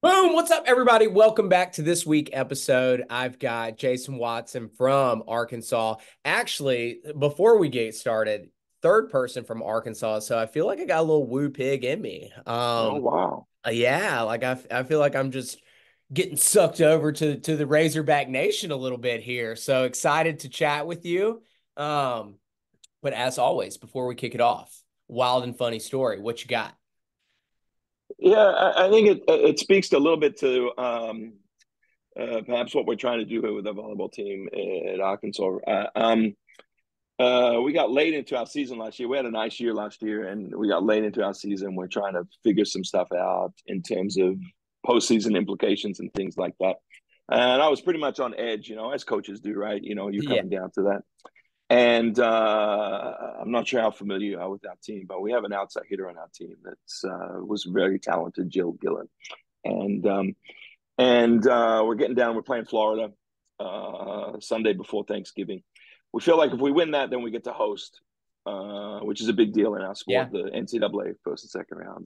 Boom! What's up, everybody? Welcome back to this week episode. I've got Jason Watson from Arkansas. Actually, before we get started, third person from Arkansas, so I feel like I got a little woo pig in me. Oh wow. Yeah, like I feel like I'm just getting sucked over to the Razorback Nation a little bit here. So excited to chat with you. Um, but as always, before we kick it off, wild and funny story. What you got? Yeah, I think it speaks a little bit to perhaps what we're trying to do here with the volleyball team at Arkansas. We got late into our season last year. We had a nice year last year, and we got late into our season. We're trying to figure some stuff out in terms of postseason implications and things like that. And I was pretty much on edge, as coaches do, right? You're Yeah. coming down to that. And I'm not sure how familiar you are with our team, but we have an outside hitter on our team that was very talented, Jill Gillen. And we're getting down. We're playing Florida Sunday before Thanksgiving. We feel like if we win that, then we get to host, which is a big deal in our sport, Yeah. the NCAA first and second round.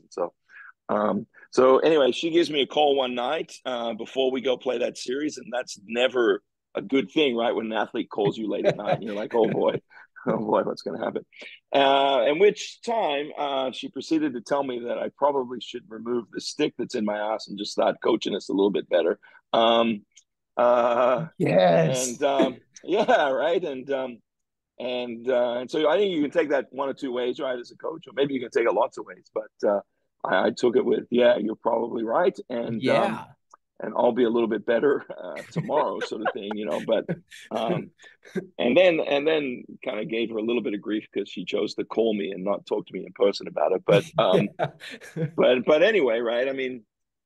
So anyway, she gives me a call one night before we go play that series, and that's never a good thing, right? When an athlete calls you late at night, and you're like, oh boy, what's going to happen? In which time she proceeded to tell me that I probably should remove the stick that's in my ass and just start coaching us a little bit better. Um, uh, Yes. and yeah, right, and so I think you can take that one or two ways, right, as a coach, or maybe you can take it lots of ways. But I took it with, yeah, you're probably right, Yeah. and I'll be a little bit better tomorrow, sort of thing, But um, and then kind of gave her a little bit of grief because she chose to call me and not talk to me in person about it. But Yeah. but anyway, right? I mean,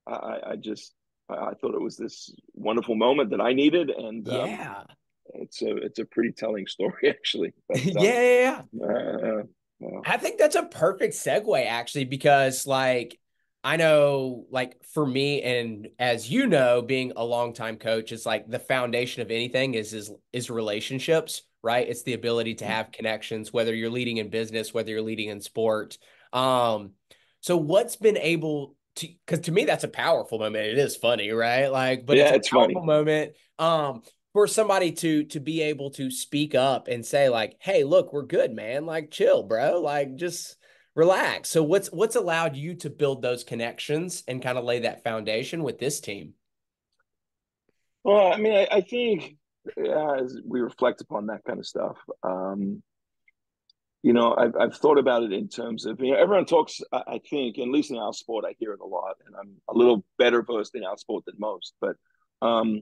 I just I thought it was this wonderful moment that I needed, and Yeah. it's a pretty telling story actually. But Yeah. uh, I think that's a perfect segue actually, because I know for me, and as you know, being a longtime coach, it's like the foundation of anything is relationships, right? It's the ability to have connections, whether you're leading in business, whether you're leading in sport. Um, so what's been able to, because to me that's a powerful moment. It is funny, right? But it's yeah, a it's powerful funny. moment. For somebody to be able to speak up and say like, "Hey, look, we're good, man. Like, chill, bro. Like, just relax." So, what's allowed you to build those connections and kind of lay that foundation with this team? Well, I mean, I think as we reflect upon that kind of stuff, I've thought about it in terms of, everyone talks, I think, at least in our sport, I hear it a lot, and I'm a little better versed in our sport than most, but um,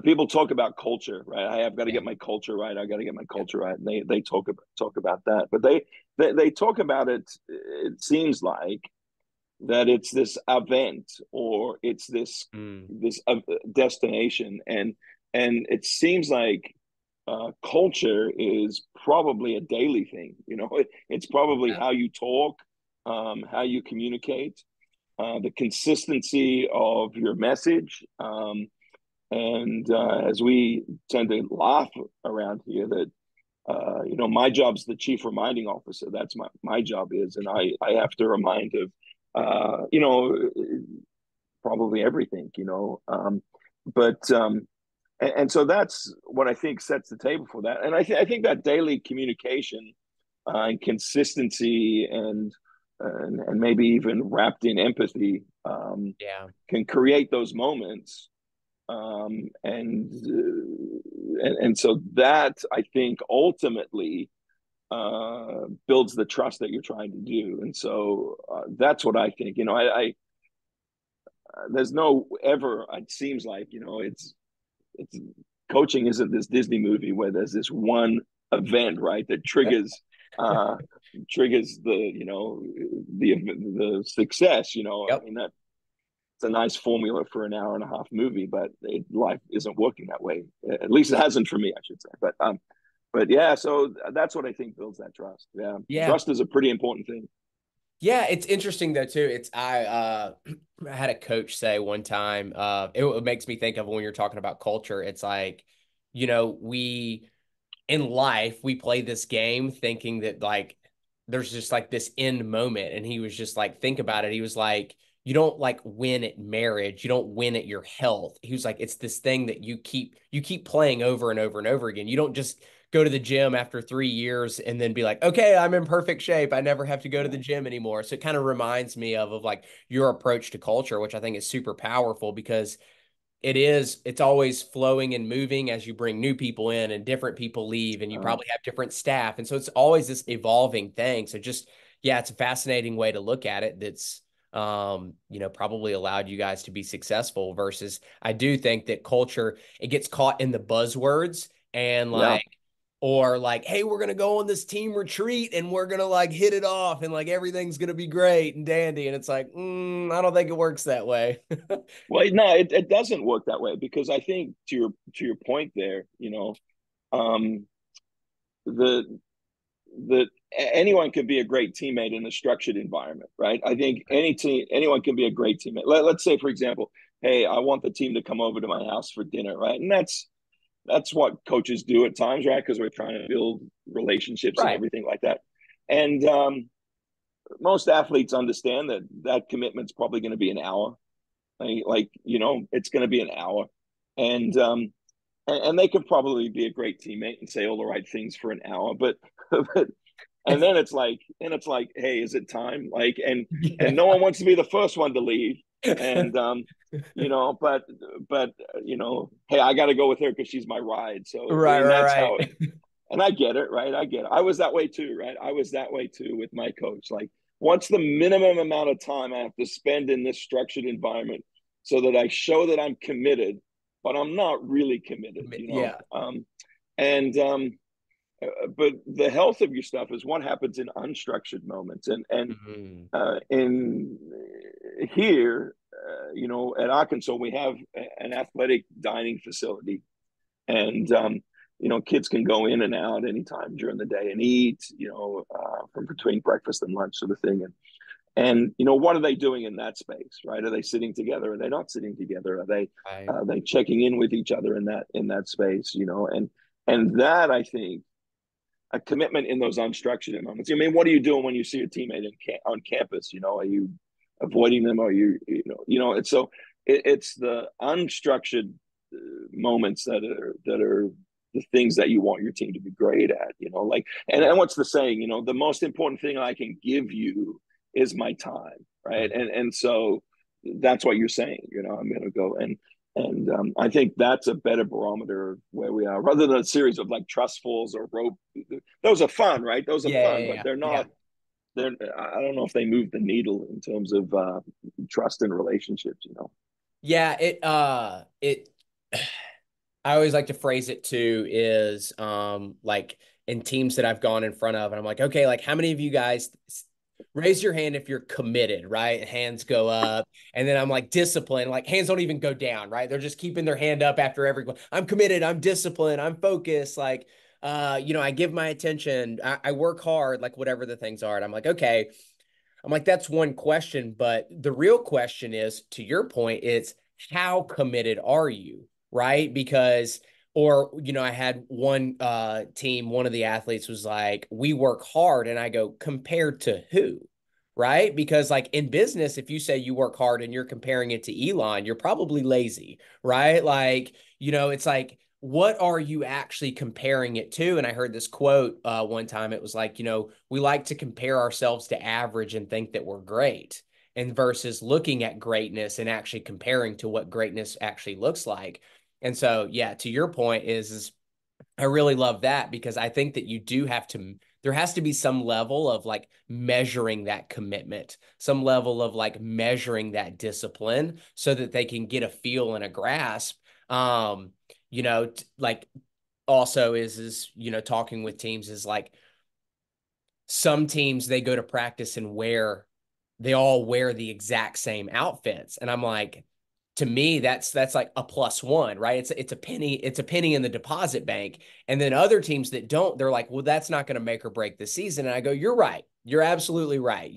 people talk about culture, right? I've got to Yeah. get my culture right. I got to get my culture right. And they talk about that, but they talk about it. It seems like that it's this event or it's this Mm. this destination, and it seems like culture is probably a daily thing. It's probably Yeah. how you talk, how you communicate, the consistency of your message. And as we tend to laugh around here, that my job's the chief reminding officer. That's my job is, and I have to remind of probably everything. But and so that's what I think sets the table for that. And I think that daily communication and consistency and maybe even wrapped in empathy Yeah. can create those moments. And so that I think ultimately builds the trust that you're trying to do. And so that's what I think. I there's no ever. It seems like it's coaching isn't this Disney movie where there's this one event, right, that uh triggers the success. I Yep. mean, that it's a nice formula for an hour and a half movie, but life isn't working that way. At least it hasn't for me, I should say. But yeah, so that's what I think builds that trust. Yeah, Yeah. trust is a pretty important thing. Yeah, it's interesting though too. I had a coach say one time, it makes me think of when you're talking about culture. It's like, we in life we play this game thinking that there's just like this end moment. And he was just like, think about it. He was like, you don't like win at marriage. You don't win at your health. He was like, it's this thing that you keep playing over and over and over again. You don't just go to the gym after 3 years and then be like, okay, I'm in perfect shape. I never have to go to the Yeah. gym anymore. So it kind of reminds me of like your approach to culture, which I think is super powerful because it's always flowing and moving as you bring new people in and different people leave and you Uh, probably have different staff. And so it's always this evolving thing. So just, yeah, it's a fascinating way to look at it. That's, probably allowed you guys to be successful versus I do think that culture, it gets caught in the buzzwords and yeah. or like, hey, we're going to go on this team retreat and we're going to like hit it off and like everything's going to be great and dandy. And it's like, I don't think it works that way. Well, no, it doesn't work that way because I think to your point there, um, the the anyone can be a great teammate in a structured environment, right? I think anyone can be a great teammate. Let's say, for example, hey, I want the team to come over to my house for dinner, right? And that's what coaches do at times, right? Because we're trying to build relationships and Right. everything like that. And most athletes understand that that commitment's probably going to be an hour. It's going to be an hour, and and they could probably be a great teammate and say all the right things for an hour, but but and then it's like, hey, is it time? Like, and Yeah. no one wants to be the first one to leave, and but hey, I got to go with her because she's my ride. So I Right, mean, that's right, how. And I get it, right? I get it. I was that way too, right? I was that way too with my coach. Like, what's the minimum amount of time I have to spend in this structured environment so that I show that I'm committed, but I'm not really committed, right. Yeah. And but the health of your stuff is what happens in unstructured moments, and Mhm. in here, at Arkansas, we have an athletic dining facility, and kids can go in and out anytime during the day and eat, from between breakfast and lunch, sort of thing. And what are they doing in that space, right? Are they sitting together? Are they not sitting together? Right. Are they checking in with each other in that space? And that, I think, a commitment in those unstructured moments. I mean, what are you doing when you see a teammate on campus? Are you avoiding them? Are it's so it's the unstructured moments that are the things that you want your team to be great at. Like, and Yeah. what's the saying? The most important thing I can give you is my time, right? Mhm. And so that's what you're saying. I'm going to go and I think that's a better barometer of where we are, rather than a series of like trust falls or rope. Those are fun, right? Those are Yeah, fun, yeah, but yeah. they're Yeah. not. They're. I don't know if they move the needle in terms of trust and relationships. Yeah, I always like to phrase it too is like in teams that I've gone in front of and I'm like, okay, like how many of you guys raise your hand if you're committed, right? Hands go up. And then I'm like disciplined, like hands don't even go down, right? They're just keeping their hand up after every I'm committed, I'm disciplined, I'm focused, like I give my attention, I work hard, like whatever the things are. And I'm like, okay. I'm like, that's one question, but the real question is, to your point, it's how committed are you, right? Because, or, I had one team, one of the athletes was like, we work hard. And I go, compared to who? Right? Because, like in business, if you say you work hard and you're comparing it to Elon, you're probably lazy, right? Like, it's like, what are you actually comparing it to? And I heard this quote one time. It was like, we like to compare ourselves to average and think that we're great, and versus looking at greatness and actually comparing to what greatness actually looks like. And so, yeah, to your point is I really love that because I think that you do have to, there has to be some level of like measuring that commitment, some level of like measuring that discipline so that they can get a feel and a grasp. Like also is, talking with teams is like some teams they go to practice and they all wear the exact same outfits. And I'm like, to me, that's like a plus one, right? It's a penny in the deposit bank. And then other teams that don't, they're like, well, that's not going to make or break the season. And I go, you're right. You're absolutely right.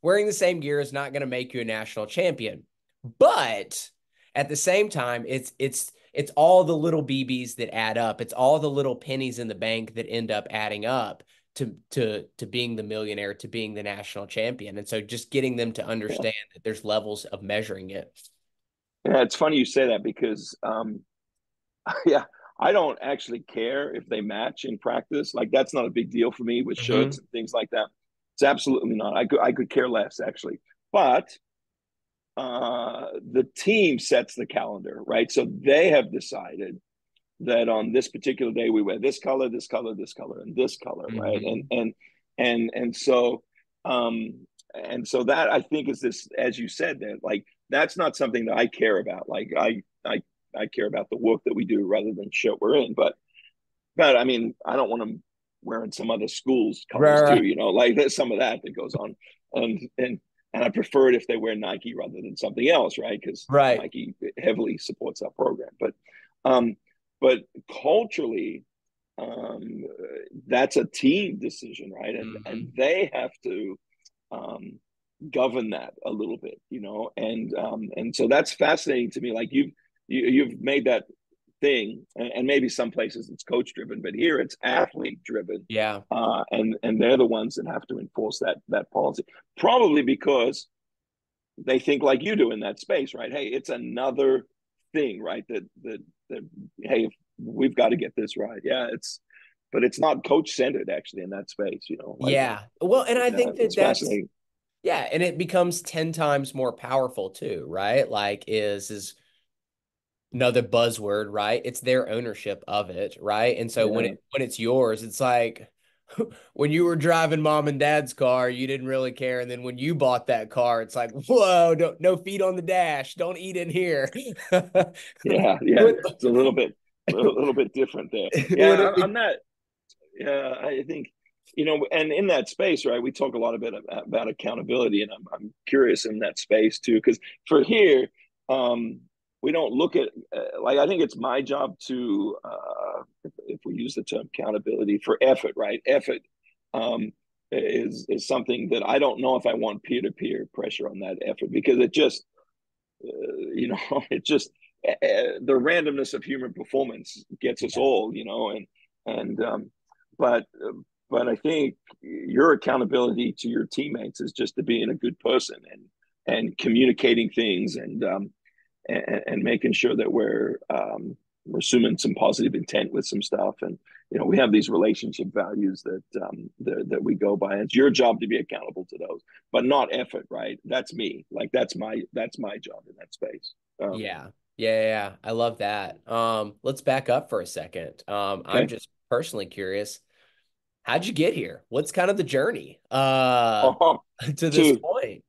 Wearing the same gear is not going to make you a national champion. But at the same time, it's all the little BBs that add up. It's all the little pennies in the bank that end up adding up to being the millionaire to being the national champion. And so just getting them to Yeah. understand that there's levels of measuring it. Yeah, it's funny you say that because yeah, I don't actually care if they match in practice. Like that's not a big deal for me with shirts Hmm. and things like that. It's absolutely not. I could care less actually. But the team sets the calendar, right? So they have decided that on this particular day we wear this color, this color, and this color, right? And Hmm. and and so and so that I think is this, as you said, that like that's not something that I care about. Like I care about the work that we do rather than shirt we're in. But I mean, I don't want them wearing some other school's colors too. Right, You know, like there's some of that that goes on, and and and I prefer it if they wear Nike rather than something else, right? Because right. Nike heavily supports our program. Um, but culturally, um, that's a team decision, right? And Hmm. they have to um, govern that a little bit, you know. And so that's fascinating to me. Like you've made that thing, and maybe some places it's coach driven, but here it's athlete driven, Yeah. and they're the ones that have to enforce that policy. Probably because they think like you do in that space, right? Hey, it's another thing, right? That hey, we've got to get this right. Yeah, but it's not coach centered actually in that space, you know. Like Yeah. Well, and I yeah, think that it's that's, fascinating. yeah, and it becomes 10 times more powerful too, right? Like is another buzzword, right? It's their ownership of it, right? And so Yeah, when it's yours, it's like when you were driving mom and dad's car, you didn't really care, and then when you bought that car, it's like, whoa, no feet on the dash, don't eat in here. yeah. When, It's a little bit different there. when Yeah, it I'm not. Yeah, I think and in that space, right? We talk a lot about accountability, and I'm curious in that space too, because for here, um, we don't look at like I think it's my job to, if we use the term accountability for effort, right? Effort um, is something that I don't know if I want peer to peer pressure on that effort because it just it just the randomness of human performance gets us Yeah. all, and but I think your accountability to your teammates is just to being a good person and communicating things and making sure that we're assuming some positive intent with some stuff, and we have these relationship values that we go by. It's your job to be accountable to those, but not effort, right? That's me. Like that's my job in that space. Yeah. Yeah. I love that. Let's back up for a second. I'm Okay. just personally curious, how'd you get here? What's kind of the journey Oh, to this to point?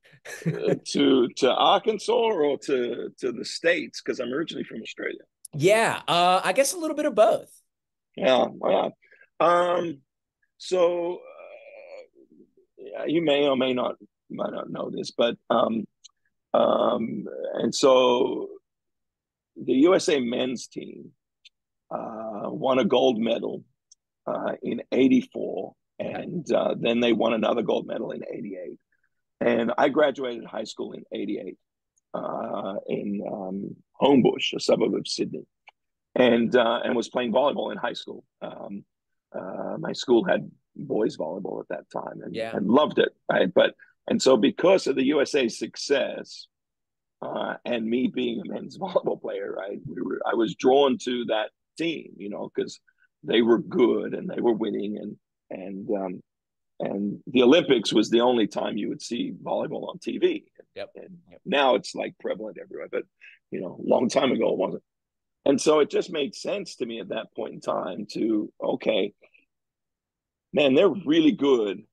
to Arkansas or to the States because I'm originally from Australia. Yeah, I guess a little bit of both. Yeah, wow. Um, so yeah, you may or might not know this, but um, and so the USA men's team won a gold medal in '84, Okay. and then they won another gold medal in '88. And I graduated high school in '88 in Homebush, a suburb of Sydney, and was playing volleyball in high school. My school had boys volleyball at that time, and Yeah. and loved it. Right, and so because of the USA's success and me being a men's volleyball player, right, I was drawn to that team, because they were good and they were winning, and the Olympics was the only time you would see volleyball on TV. Yep. And Yep. now it's like prevalent everywhere, but a long time ago it wasn't. And so it just made sense to me at that point in time to, okay, man, they're really good.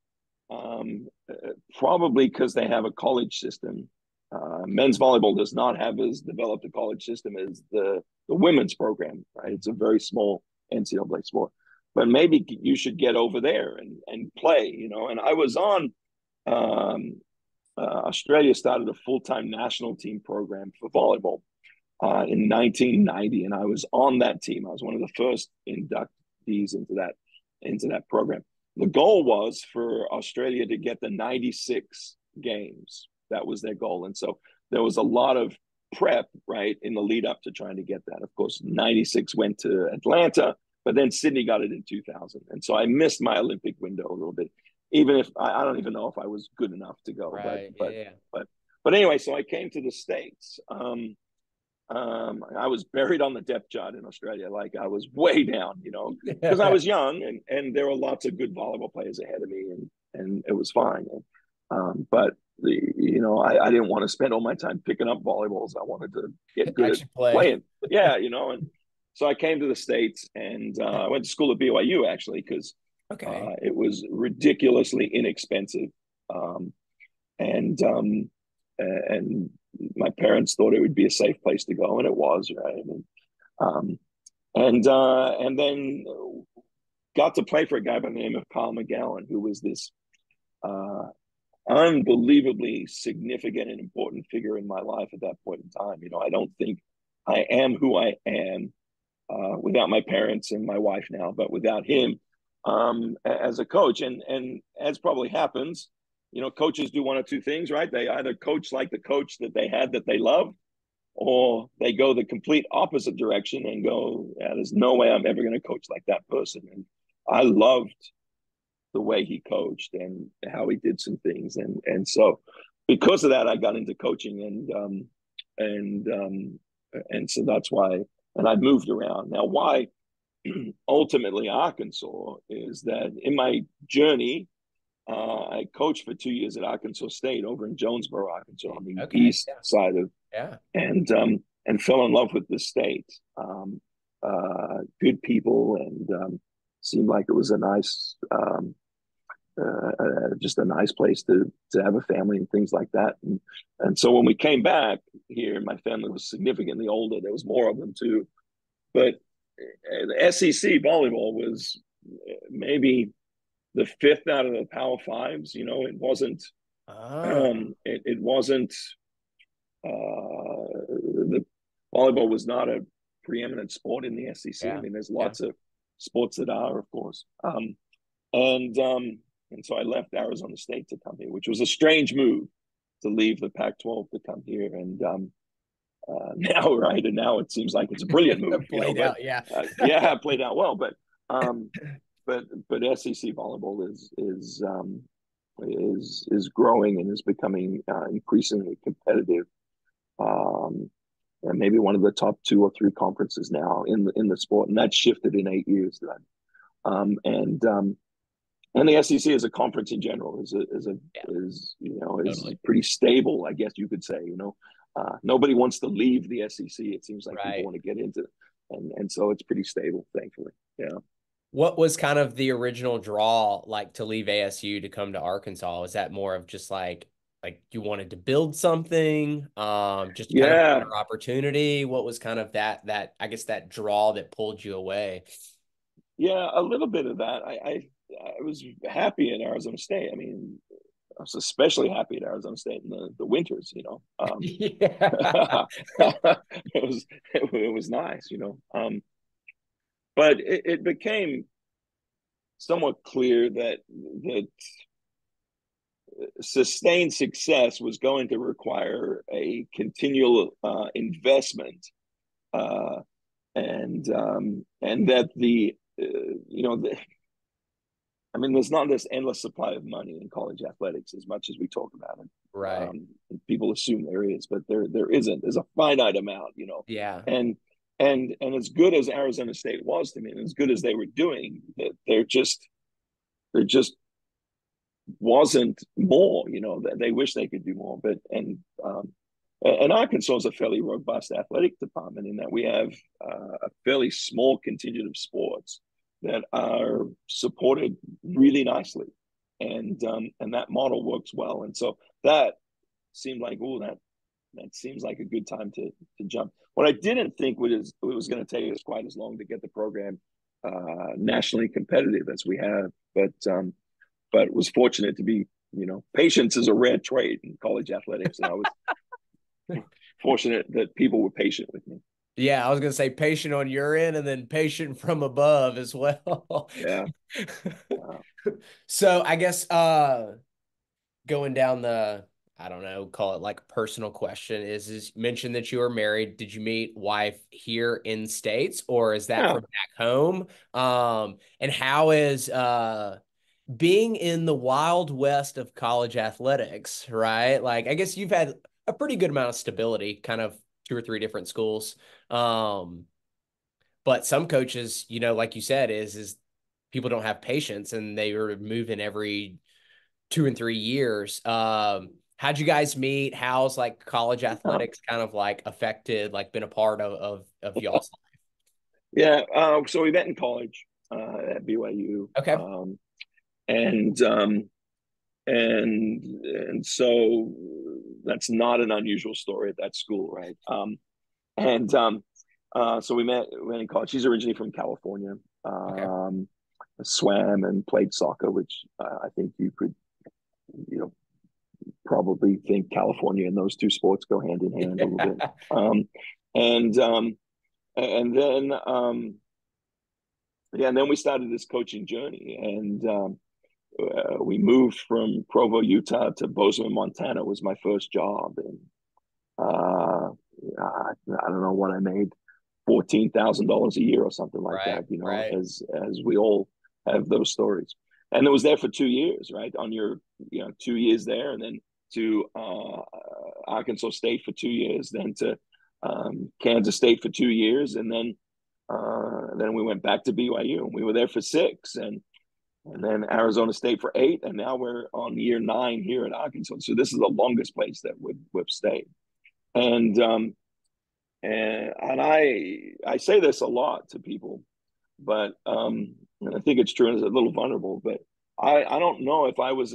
Probably because they have a college system. Men's volleyball does not have as developed a college system as the women's program, right? It's a very small NCAA sport. But maybe you should get over there and play, And I was on, Australia started a full time national team program for volleyball in 1990, and I was on that team. I was one of the first inductees into that program. The goal was for Australia to get the 96 games. That was their goal, and so there was a lot of prep right in the lead up to trying to get that. Of course, 96 went to Atlanta, but then Sydney got it in 2000, and so I missed my Olympic window a little bit. Even if I don't even know if I was good enough to go, Right. Yeah. but but anyway, so I came to the States. I was buried on the depth chart in Australia. Like I was way down, because I Yeah. was young and there were lots of good volleyball players ahead of me and it was fine. But I didn't want to spend all my time picking up volleyballs. I wanted to get good at Actually play. playing. Yeah, and so I came to the States and I went to school at BYU actually because Okay. it was ridiculously inexpensive. Um, and and my parents thought it would be a safe place to go, and it was, right. Um, and then got to play for a guy by the name of Carl McGowan, who was this uh, unbelievably significant and important figure in my life at that point in time. I don't think I am who I am without my parents and my wife now, but without him as a coach. And as probably happens, coaches do one of two things, right? They either coach like the coach that they had that they loved, or they go the complete opposite direction and go, yeah, there's no way I'm ever going to coach like that person. And I loved the way he coached and how he did some things. And so because of that, I got into coaching and and so that's why, and I moved around. Now, why ultimately Arkansas is that in my journey, I coached for 2 years at Arkansas State over in Jonesboro, Arkansas, on the Okay. east Yeah. side of, Yeah. and fell in love with the state. Good people, and seemed like it was a nice, just a nice place to have a family and things like that. And so when we came back here, my family was significantly older. There was more of them too, but the SEC volleyball was maybe the fifth out of the Power Fives. It wasn't. Oh, It wasn't. The volleyball was not a preeminent sport in the SEC. I yeah. mean, there's Yeah. lots of sports that are, of course. And and so I left Arizona State to come here, which was a strange move to leave the Pac-12 to come here. And now, right, and now it seems like it's a brilliant move, Played But out. Yeah. yeah, it played out well. Um, but SEC volleyball is growing and is becoming increasingly competitive. Um, and maybe one of the top two or three conferences now in the sport, and that's shifted in 8 years. And the SEC as a conference in general Yeah. is Totally. pretty stable, I guess you could say. Nobody wants to leave the SEC. It seems like people Right. want to get into it, and so it's pretty stable, thankfully. Yeah. What was kind of the original draw like to leave ASU to come to Arkansas? Was that more of just like you wanted to build something, just kind of a Yeah, better opportunity? What was kind of that I guess that draw that pulled you away? yeah, a little bit of that. I was happy in Arizona State. I mean, I was especially happy at Arizona State in the winters. Yeah. It was nice. But it became somewhat clear that sustained success was going to require a continual investment, uh, and that I mean, there's not this endless supply of money in college athletics as much as we talk about it. Right. People assume there is, but there isn't. There's a finite amount, Yeah. and and as good as Arizona State was to me, and as good as they were doing, that there just wasn't more. That they wish they could do more, but and Arkansas is a fairly robust athletic department in that we have a fairly small contingent of sports that are supported really nicely, and that model works well. And so that seemed like, that seems like a good time to jump. What I didn't think was it was going to take us quite as long to get the program nationally competitive as we have, but was fortunate to be. Patience is a rare trait in college athletics, and I was fortunate that people were patient with me. Yeah, I was gonna say patient on your end and then patient from above as well. Yeah. Uh, So I guess going down the I don't know, call it like a personal question is mentioned that you are married. Did you meet wife here in States or is that Yeah. from back home? And how is being in the wild west of college athletics, right? Like I guess you've had a pretty good amount of stability, kind of two or three different schools. Um, but some coaches, like you said, is people don't have patience and they are moving every 2 and 3 years. How'd you guys meet? How's like college Uh, athletics kind of like affected, like been a part of y'all's yeah. So we met in college at BYU, life? Okay. and and so that's not an unusual story at that school, right? And so we met in college. She's originally from California. Okay. Swam and played soccer, which I think you could, you know, probably think California and those two sports go hand in hand a little bit. Um, and and then yeah, and then we started this coaching journey, and we moved from Provo, Utah, to Bozeman, Montana. Was my first job, and uh, I don't know what I made, $14,000 a year or something like Right. that. You know, Right. as we all have those stories. And it was there for 2 years, right? On your 2 years there, and then to Arkansas State for 2 years, then to Kansas State for 2 years, and then we went back to BYU, and we were there for six, and then Arizona State for eight, and now we're on year nine here at Arkansas. So this is the longest place that we've stayed. And and I say this a lot to people, but and I think it's true and it's a little vulnerable, but I don't know if I was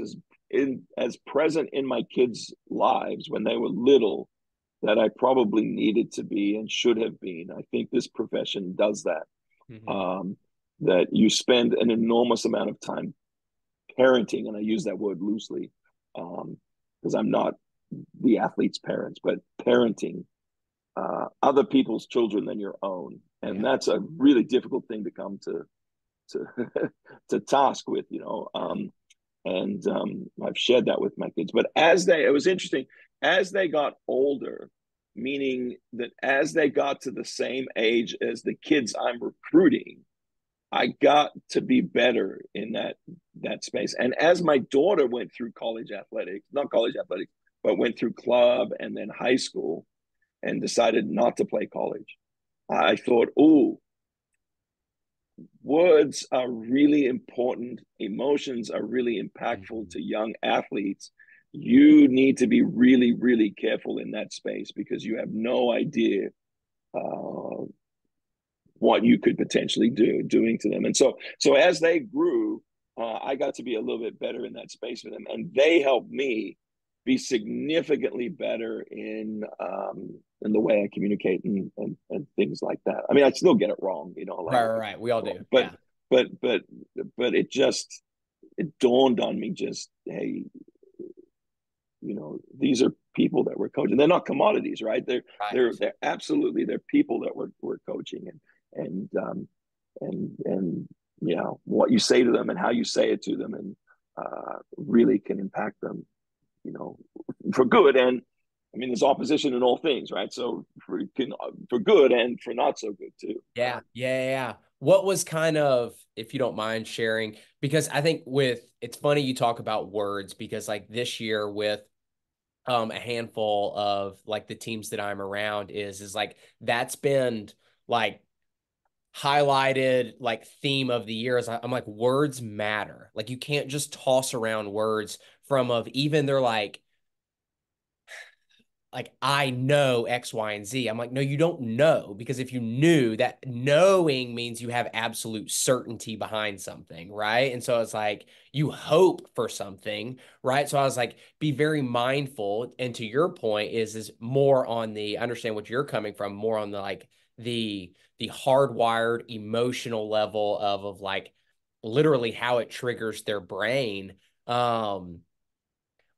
as present in my kids' lives when they were little that I probably needed to be and should have been. I think this profession does that. Hmm. Um, that you spend an enormous amount of time parenting, and I use that word loosely because I'm not the athlete's parents, but parenting other people's children than your own, and Yeah. that's a really difficult thing to come to to task with, and I've shared that with my kids. But it was interesting as they got older, meaning that as they got to the same age as the kids I'm recruiting, I got to be better in that space. And as my daughter went through college athletics, not college athletics, but went through club and then high school and decided not to play college, I thought, oh, words are really important. Emotions are really impactful Mhm. to young athletes. You need to be really, really careful in that space because you have no idea uh, what you could potentially doing to them. And so as they grew, I got to be a little bit better in that space for them, and they helped me be significantly better in the way I communicate and things like that. I mean, I still get it wrong, like, Right. Right. Right. We all do. but Yeah. but but but it dawned on me just, hey, these are people that we're coaching. They're not commodities, right? They're they're Right. they're absolutely they're people that we're coaching, and what you say to them and how you say it to them, and really can impact them, you know, for good. And I mean, there's opposition in all things, right? So for good and for not so good too. Yeah. Yeah. Yeah. What was kind of, if you don't mind sharing, because I think it's funny you talk about words because like this year with a handful of like the teams that I'm around is like that's been like highlighted like theme of the year is I'm like words matter. Like you can't just toss around words from of even they're like I know X, Y, and Z. I'm like, no, you don't know because if you knew that knowing means you have absolute certainty behind something, right? And so it's like you hope for something, right? So I was like, be very mindful. And to your point, is more on the understand what you're coming from, more on the like the hardwired emotional level of like literally how it triggers their brain.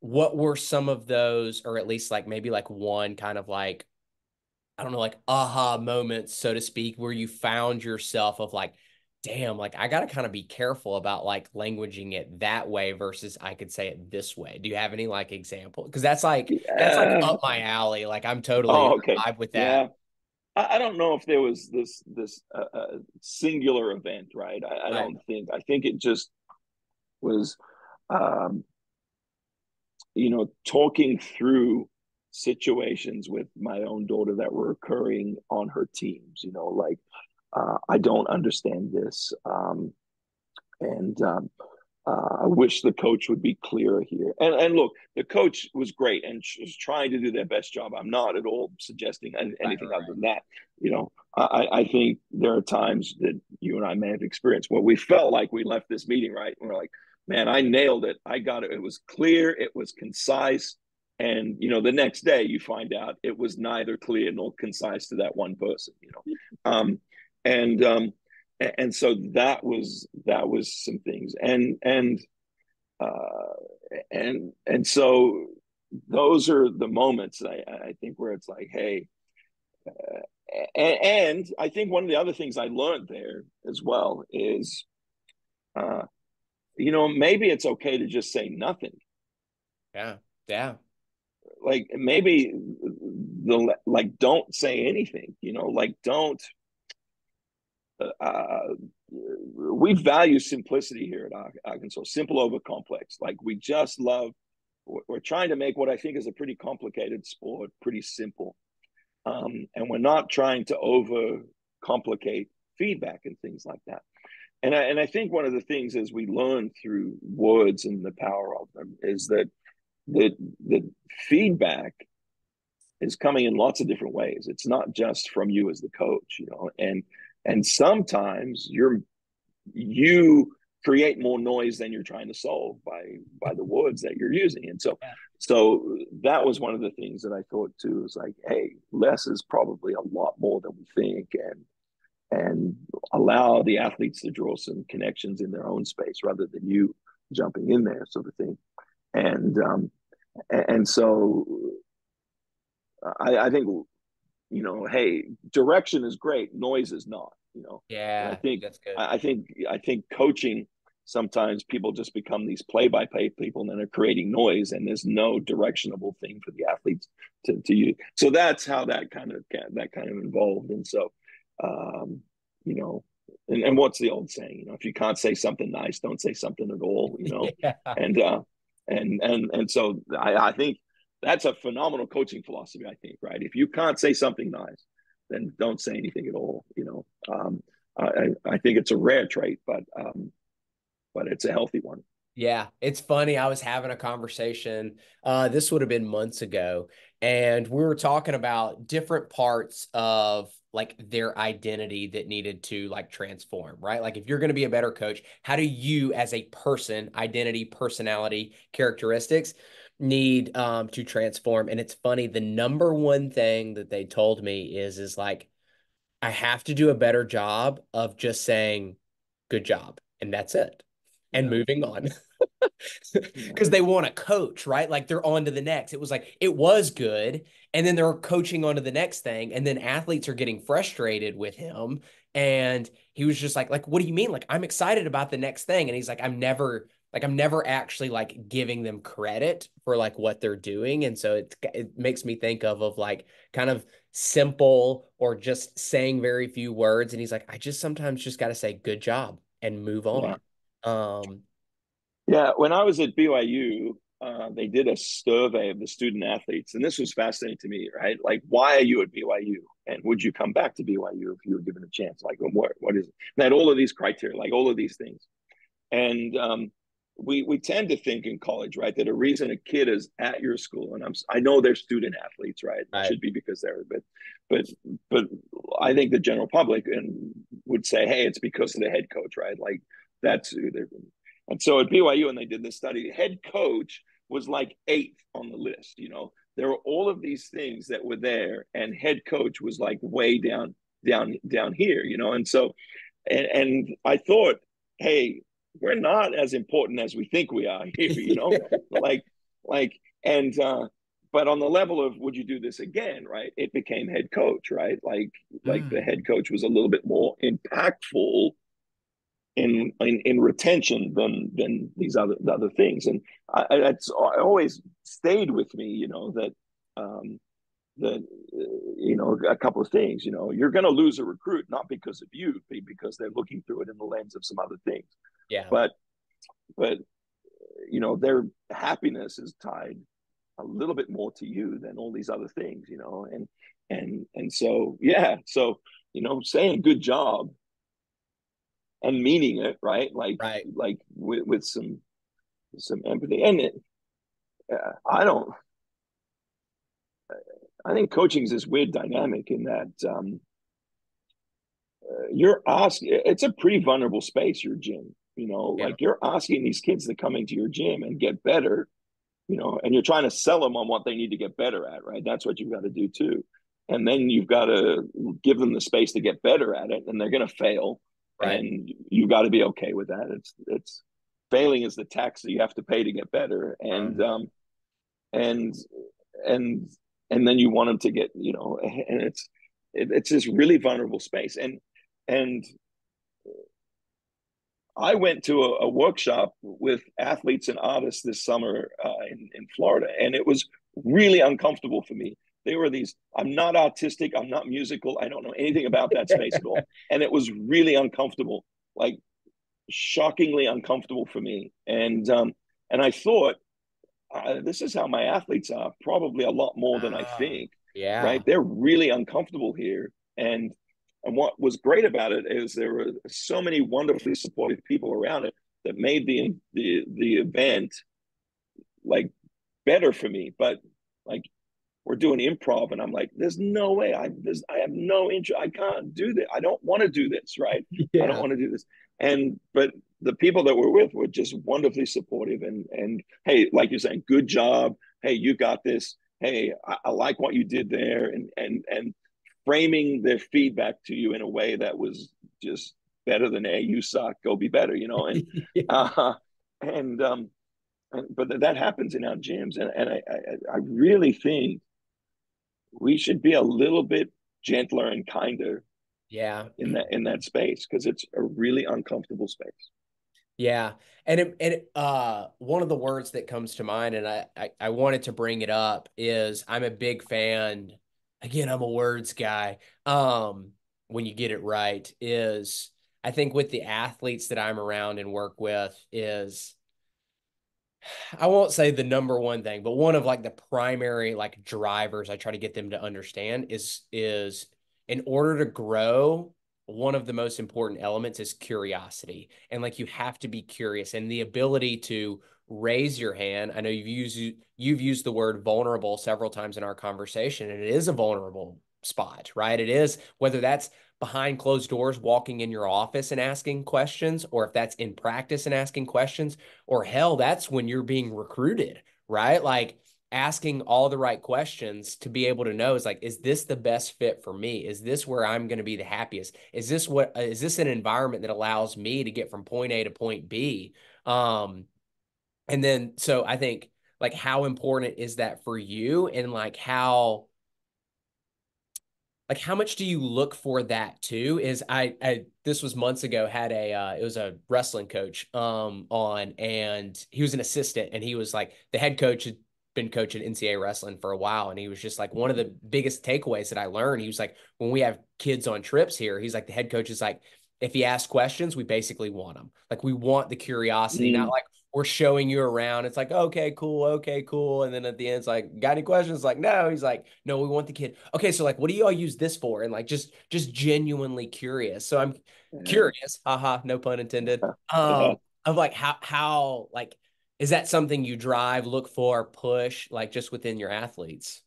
What were some of those, or at least like maybe like one kind of like, I don't know, like aha moments, so to speak, where you found yourself of like damn, like I gotta kind of be careful about like languaging it that way versus I could say it this way. Do you have any like example? Because that's like Yeah. up my alley. Like I'm totally Oh, okay. vibe with that. Yeah. I don't know if there was this singular event, right? I Right. don't think. I think it just was, um, talking through situations with my own daughter that were occurring on her teams. Like, I don't understand this, and I wish the coach would be clearer here. And look, the coach was great and was trying to do their best job. I'm not at all suggesting Right. anything other Right. than that. I think there are times that you and I may have experienced where we felt like we left this meeting, right? And we're like, man, I nailed it. I got it. It was clear. It was concise. And, the next day you find out it was neither clear nor concise to that one person. Um, and, um, and so that was some things, uh and so those are the moments I think where it's like, hey, and I think one of the other things I learned there as well is, uh maybe it's okay to just say nothing. Yeah. Yeah. Like, maybe like, don't say anything, like, don't uh, we value simplicity here at Arkansas, simple over complex. Like, we just love, we're trying to make what I think is a pretty complicated sport pretty simple. And we're not trying to over complicate feedback and things like that. And I think one of the things as we learn through words and the power of them is that feedback is coming in lots of different ways. It's not just from you as the coach, and sometimes you create more noise than you're trying to solve by the words that you're using. And so Yeah. so that was one of the things that I thought too, is like, hey, less is probably a lot more than we think, and allow the athletes to draw some connections in their own space rather than you jumping in there, sort of thing. And so I think, hey, direction is great, noise is not. And I Yeah. think That's good. I think coaching, sometimes people just become these play-by-play people, and then they're creating noise, and there's no directionable thing for the athletes to use. So that's how that kind of involved. And so, um, you know, and what's the old saying? If you can't say something nice, don't say something at all. Yeah. And so I think that's a phenomenal coaching philosophy, I think, right? If you can't say something nice, then don't say anything at all. I think it's a rare trait, but it's a healthy one. Yeah, it's funny. I was having a conversation. This would have been months ago, and we were talking about different parts of like their identity that needed to like transform, right? Like if you're going to be a better coach, how do you as a person, identity, personality, characteristics need to transform? And it's funny, the number one thing that they told me is like I have to do a better job of just saying good job, and that's it. And Yeah, moving on. yeah, Because they want to coach, right? Like they're on to the next. It was like it was good, and then they're coaching on to the next thing, and then athletes are getting frustrated with him, and he was just like, what do you mean? Like I'm excited about the next thing, and he's like, I'm never actually like giving them credit for like what they're doing, and so it makes me think of like kind of simple or just saying very few words, and he's like, I just sometimes just got to say good job and move yeah, on. Um, yeah. When I was at BYU, they did a survey of the student athletes, and this was fascinating to me, right? Like, why are you at BYU, and would you come back to BYU if you were given a chance? Like, what is it? And they had all of these criteria, like all of these things. And we tend to think in college, right, that a reason a kid is at your school, and I know they're student athletes, right? It right. should be because they're, but but I think the general public would say, hey, it's because of the head coach, right? Like, that's who they're. And so at BYU, when they did this study, head coach was like eighth on the list. There were all of these things that were there, and head coach was like way down here. And so, and I thought, hey, we're not as important as we think we are here, like, and but on the level of would you do this again, right? It became head coach, right? Like the Mm. head coach was a little bit more impactful in retention than these other things. And it's always stayed with me, that um, that a couple of things. You're going to lose a recruit not because of you, but because they're looking through it in the lens of some other things. Yeah. But their happiness is tied a little bit more to you than all these other things. And so yeah, so saying good job and meaning it, right? Right. Like with some empathy. And I don't. I think coaching is this weird dynamic in that you're asking. It's a pretty vulnerable space. Your gym, Yeah. like you're asking these kids to come into your gym and get better, and you're trying to sell them on what they need to get better at, right? That's what you've got to do too. And then you've got to give them the space to get better at it, and they're going to fail, Right. and you got to be okay with that. It's failing is the tax that you have to pay to get better, and and and then you want them to get, and it's this really vulnerable space, and I went to a workshop with athletes and artists this summer in Florida, and it was really uncomfortable for me. They were these, I'm not artistic, I'm not musical, I don't know anything about that space at all. And it was really uncomfortable, like shockingly uncomfortable for me. And I thought, this is how my athletes are, probably a lot more than I think, right? Yeah. They're really uncomfortable here. And what was great about it is there were so many wonderfully supportive people around it that made the event like better for me. But like we're doing improv, and I'm like, there's no way. I have no interest. I can't do this. I don't want to do this. Right? I don't Yeah. want to do this. But the people that we're with were just wonderfully supportive. And hey, like you're saying, good job. Hey, you got this. Hey, I like what you did there, and framing their feedback to you in a way that was just better than, hey, you suck, go be better, Yeah. uh, and but that happens in our gyms, and I really think we should be a little bit gentler and kinder Yeah. in that space, because it's a really uncomfortable space. Yeah. One of the words that comes to mind, and I wanted to bring it up, is I'm a big fan. Again, I'm a words guy. When you get it right, is I think with the athletes that I'm around and work with is I won't say the number one thing, but one of like the primary like drivers I try to get them to understand is in order to grow, one of the most important elements is curiosity. And like you have to be curious and the ability to raise your hand. I know you've used the word vulnerable several times in our conversation, and it is a vulnerable spot, right? It is whether that's behind closed doors walking in your office and asking questions, or if that's in practice and asking questions, or hell, that's when you're being recruited, right? Like asking all the right questions to be able to know is like, is this the best fit for me? Is this where I'm going to be the happiest? Is this an environment that allows me to get from point A to point B? Um, and then, so I think like how important is that for you, and like how much do you look for that too? Is I this was months ago, had it was a wrestling coach on, and he was an assistant, and he was like the head coach had been coaching NCAA wrestling for a while, and he was just like, one of the biggest takeaways that I learned, he was like, when we have kids on trips here, he's like, the head coach is like, if he asks questions, we basically want them, like we want the curiosity, not Mm, like we're showing you around. It's like, okay, cool. And then at the end, it's like, got any questions? Like, no. He's like, no, we want the kid. Okay, so like, what do you all use this for? And like, just genuinely curious. So I'm yeah, curious, haha, no pun intended. yeah. Of like how like is that something you drive, look for, push, like just within your athletes?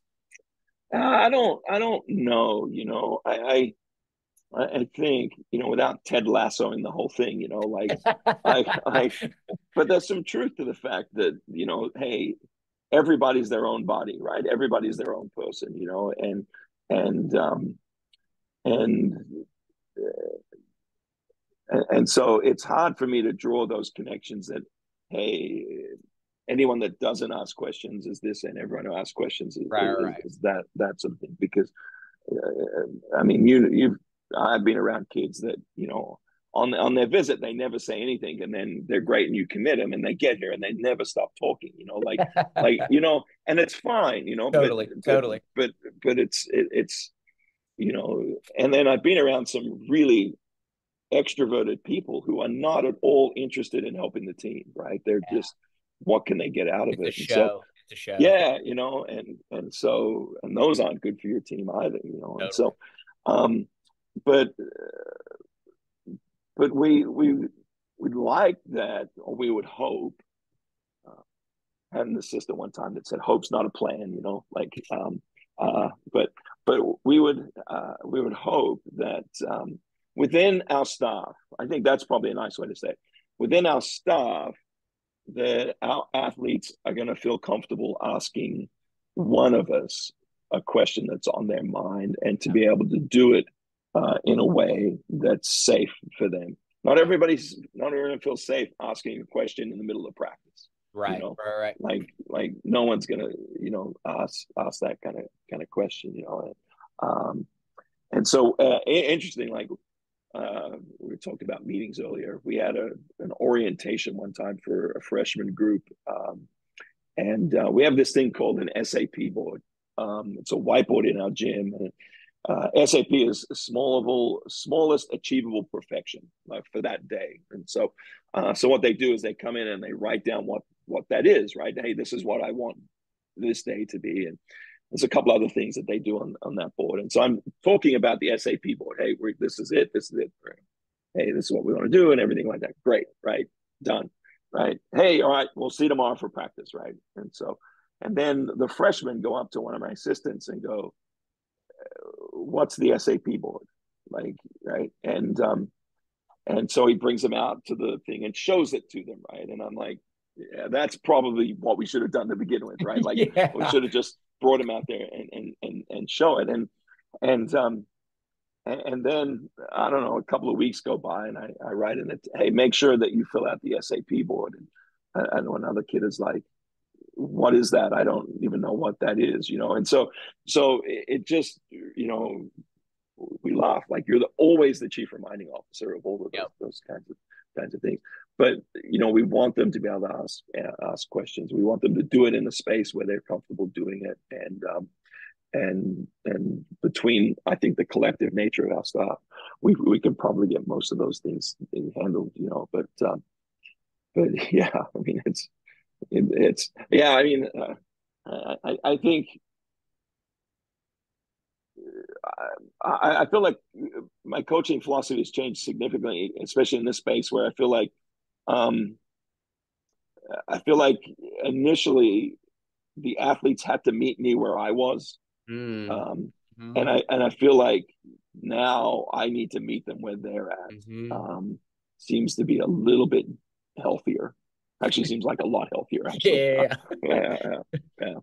I don't know. I think, without Ted lassoing the whole thing, like I, but there's some truth to the fact that, hey, everybody's their own body, right? Everybody's their own person, and and and so it's hard for me to draw those connections that, hey, anyone that doesn't ask questions is this, and everyone who asks questions Right, right. is that sort of thing. Because I mean, I've been around kids that on their visit, they never say anything, and then they're great, and you commit them, and they get here, and they never stop talking. And it's fine, but Totally, but totally. but but it's and then I've been around some really extroverted people who are not at all interested in helping the team, right? They're Yeah. just what can they get out of It's a it? And so show. It's a show. yeah, and those aren't good for your team either, and Totally. so um but we'd like that, or we would hope. Uh, had an assistant one time that said, "Hope's not a plan," but we would hope that within our staff, I think that's probably a nice way to say it, within our staff, that our athletes are going to feel comfortable asking one of us a question that's on their mind, and to be able to do it in a way that's safe for them. Not everyone feels safe asking a question in the middle of practice. You Right, know, right, right. like no one's gonna ask that kind of question. And so interesting. Like we talked about meetings earlier. We had an orientation one time for a freshman group, and we have this thing called an SAP board. It's a whiteboard in our gym. And SAP is smallest achievable perfection, like for that day. And so what they do is they come in and they write down what that is, right? Hey, this is what I want this day to be. And there's a couple other things that they do on that board. And so I'm talking about the SAP board. Hey, this is it. This is it. Hey, this is what we want to do, and everything like that. Great, right? Done, right? Hey, all right, we'll see you tomorrow for practice, right? And then the freshmen go up to one of my assistants and go, "What's the SAP board?" Like, right? And so he brings them out to the thing and shows it to them, right? And I'm like, yeah, that's probably what we should have done to begin with, right? Like, we Yeah. should have just brought him out there and show it. And and then I don't know, a couple of weeks go by, and I write in it, hey, make sure that you fill out the SAP board. And I know another kid is like, what is that? I don't even know what that is, And so it just, we laugh, like you're always the chief reminding officer of all of Yep. those kinds of things. But we want them to be able to ask questions. We want them to do it in a space where they're comfortable doing it, and between, I think, the collective nature of our staff, we can probably get most of those things handled, but yeah, I mean, it's yeah, I mean, I think I feel like my coaching philosophy has changed significantly, especially in this space where um, I feel like initially the athletes had to meet me where I was, Mm. um, and Mm-hmm. I feel like now I need to meet them where they're at. Mm-hmm. Um, Seems to be a little bit healthier. Actually, seems like a lot healthier. Actually, Yeah. yeah, yeah, yeah,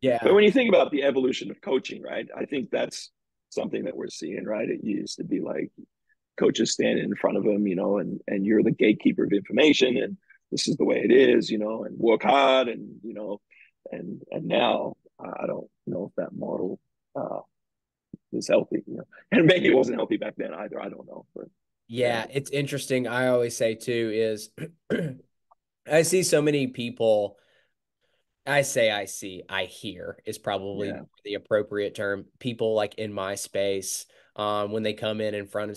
yeah. But Yeah. when you think about the evolution of coaching, right? I think that's something that we're seeing, right? It used to be like coaches standing in front of them, and you're the gatekeeper of information, and this is the way it is, and work hard, and and now I don't know if that model is healthy, and maybe it wasn't healthy back then either. I don't know, but yeah, Yeah, it's interesting. I always say too is I see so many people. I hear is probably yeah, the appropriate term. People like in my space, when they come stand in front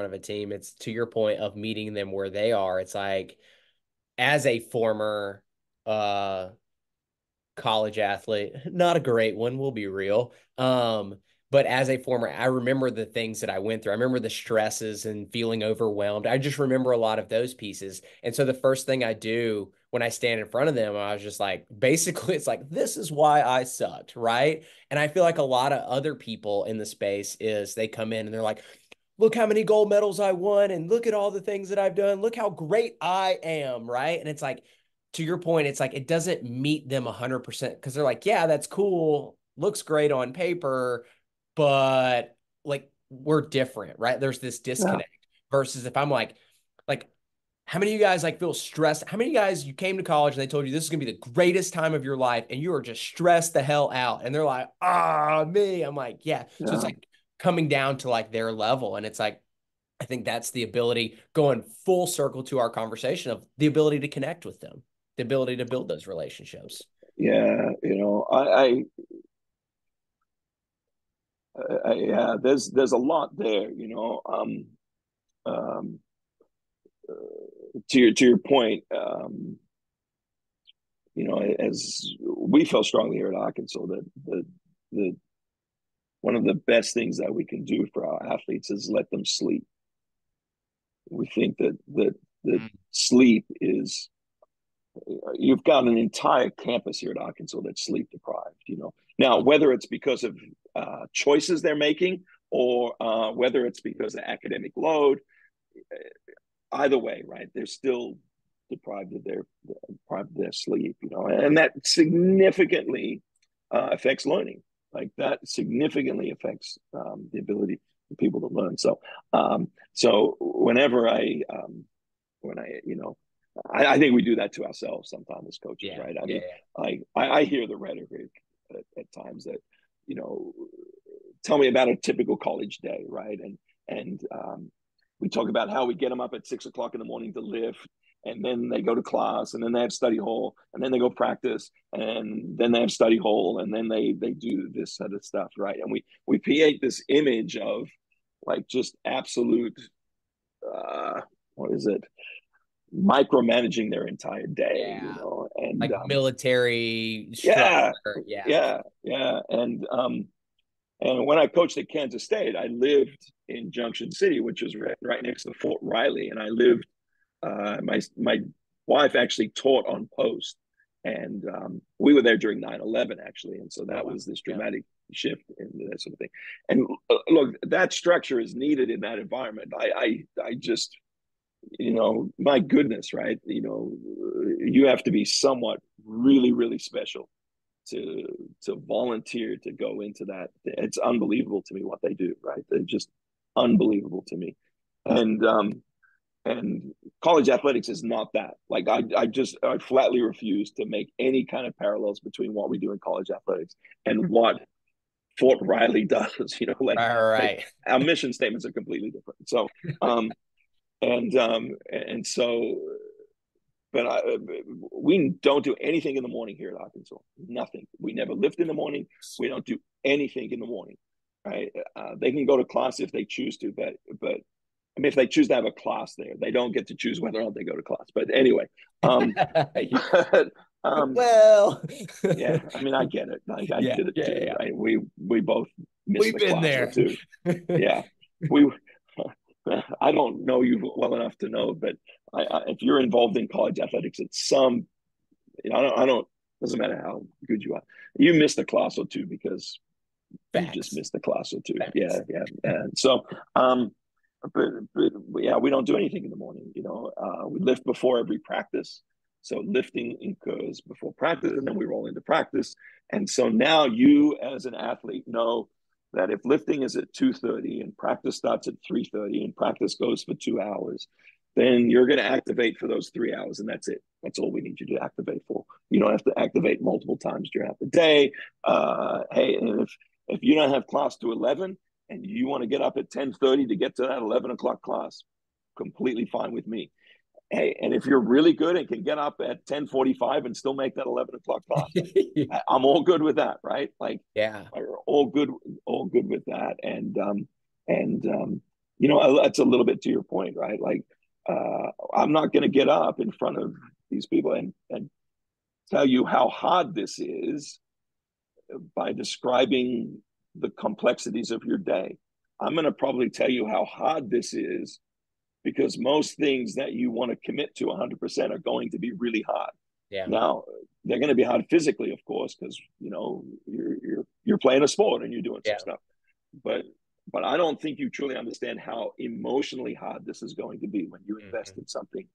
of a team, it's to your point of meeting them where they are. It's like as a former college athlete, not a great one, we'll be real. But as a former, I remember the things that I went through. I remember the stresses and feeling overwhelmed. I just remember a lot of those pieces. And so the first thing I do when I stand in front of them, I was just like, basically, it's like, this is why I sucked, right? And I feel like a lot of other people in the space is they come in and they're like, look how many gold medals I won and look at all the things that I've done. Look how great I am, right? And it's like, to your point, it's like it doesn't meet them 100% because they're like, yeah, that's cool, looks great on paper, but like we're different, right? There's this yeah, disconnect versus if I'm like, how many of you guys like feel stressed? How many of you guys you came to college and they told you this is gonna be the greatest time of your life and you are just stressed the hell out? And they're like, me. I'm like, yeah. So it's yeah, like coming down to like their level. And it's like, I think that's the ability, going full circle to our conversation, of the ability to connect with them, the ability to build those relationships. Yeah, yeah, there's a lot there, um, to your point, as we feel strongly here at Arkansas that the one of the best things that we can do for our athletes is let them sleep. We think that Mm. sleep is, you've got an entire campus here at Arkansas that's sleep deprived. Now whether it's because of choices they're making, or whether it's because of academic load, either way, right? They're still deprived of their sleep, and that significantly affects learning. Like that significantly affects the ability for people to learn. So whenever when I think we do that to ourselves sometimes as coaches, Yeah, right? I yeah, mean, yeah. I hear the rhetoric at times that, you know, tell me about a typical college day, right? And we talk about how we get them up at 6 o'clock in the morning to lift, and then they go to class, and then they have study hall, and then they go practice, and then they have study hall, and then they do this sort of stuff, right? And we create this image of like just absolute what is it, micromanaging their entire day, Yeah. and Like military yeah, structure. Yeah. yeah, and when I coached at Kansas State, I lived in Junction City, which is right next to Fort Riley, and I lived. My wife actually taught on post, and we were there during 9/11 actually, and so Oh, that wow. was this Yeah. dramatic shift in that sort of thing. And look, that structure is needed in that environment. I just, my goodness, right? You have to be somewhat really, really special to volunteer to go into that. It's unbelievable to me what they do, right? They're just unbelievable to me. And um and college athletics is not that. Like I flatly refuse to make any kind of parallels between what we do in college athletics and what Fort Riley does. Right, Like right. our mission statements are completely different. And so, but we don't do anything in the morning here at Arkansas. Nothing. We never lift in the morning. We don't do anything in the morning. Right? They can go to class if they choose to, but I mean, if they choose to have a class there, they don't get to choose whether or not they go to class. But anyway, but, Well, yeah, I mean, I get it. Like I yeah, did it yeah, too, yeah. right? We both missed We've the been class or there. two. Yeah, we. I don't know you well enough to know, but if you're involved in college athletics at some, I don't. Doesn't matter how good you are, you missed a class or two because you just Facts. missed a class or two. Facts. Yeah. And so, but yeah, we don't do anything in the morning. We lift before every practice. So lifting occurs before practice, and then we roll into practice. And so now you, as an athlete, know that if lifting is at 2:30 and practice starts at 3:30 and practice goes for 2 hours, then you're going to activate for those 3 hours, and that's it. That's all we need you to activate for. You don't have to activate multiple times throughout the day. Hey, and if you don't have class to 11 and you want to get up at 10:30 to get to that 11 o'clock class, completely fine with me. Hey, and if you're really good and can get up at 10:45 and still make that 11 o'clock class, I'm all good with that, right? Like, Yeah. all good with that. And that's a little bit to your point, right? Like, I'm not going to get up in front of these people and tell you how hard this is by describing the complexities of your day. I'm going to probably tell you how hard this is because most things that you want to commit to 100% are going to be really hard. Yeah. Now, they're going to be hard physically, of course, because you're playing a sport and you're doing some Yeah. stuff. But I don't think you truly understand how emotionally hard this is going to be when you invest Mhm. in something,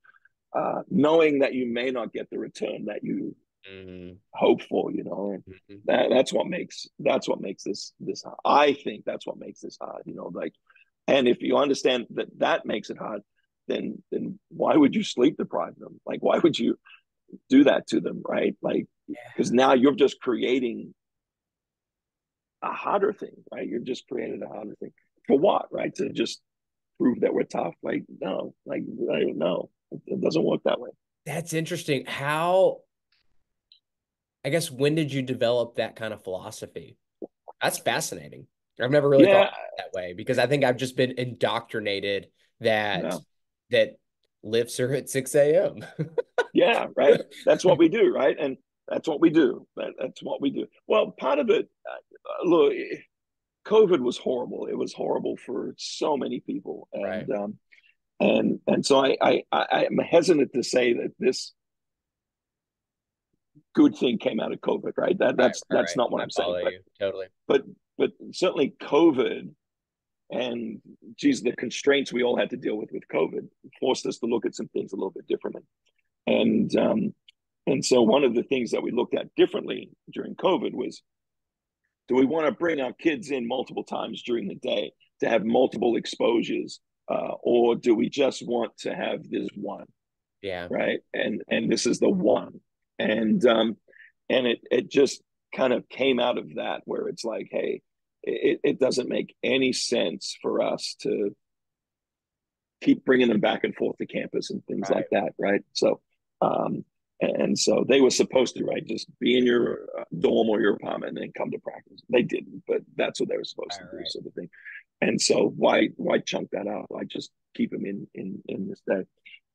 knowing that you may not get the return that you Mhm. hope for, and Mhm. that's what makes this hard. I think that's what makes this hard, like, and if you understand that makes it hard, then why would you sleep deprive them? Like, why would you do that to them, right? Like, because Yeah. now you're just creating a harder thing, right? You're just creating a harder thing for what, right? To just prove that we're tough. Like, no, like, no, it doesn't work that way. That's interesting. How, I guess, when did you develop that kind of philosophy? That's fascinating. I've never really thought Yeah, of it that way because I think I've just been indoctrinated that yeah, that lifts are at 6 a.m. yeah, right. That's what we do, right? And that's what we do. That's what we do. Well, part of it, look, COVID was horrible. It was horrible for so many people, Right, and so I'm hesitant to say that this good thing came out of COVID, right? That's right. not what I I'm saying, follow you totally. but but certainly COVID and geez, the constraints we all had to deal with COVID forced us to look at some things a little bit differently. And so one of the things that we looked at differently during COVID was, do we want to bring our kids in multiple times during the day to have multiple exposures, or do we just want to have this one, Yeah, right? And this is the one, and it just kind of came out of that where it's like, hey, it doesn't make any sense for us to keep bringing them back and forth to campus and things like right, that, right? So, um, and so they were supposed to, right, just be in your dorm or your apartment and then come to practice. They didn't, but that's what they were supposed to do, right. sort of thing. And so why chunk that out? Why just keep them in this day?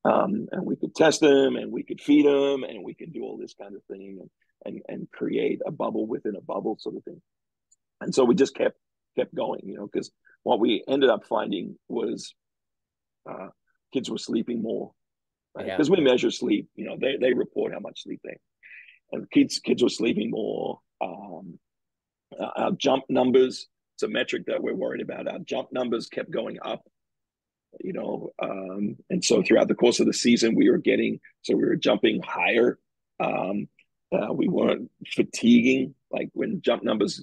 And we could test them, and we could feed them, and we could do all this kind of thing, and create a bubble within a bubble, sort of thing. And so we just kept going, because what we ended up finding was uh, kids were sleeping more, right? Yeah, Because we measure sleep. They report how much sleep they, and kids were sleeping more. Our jump numbers, it's a metric that we're worried about. Our jump numbers kept going up, and so throughout the course of the season, we were jumping higher. We weren't fatiguing, like when jump numbers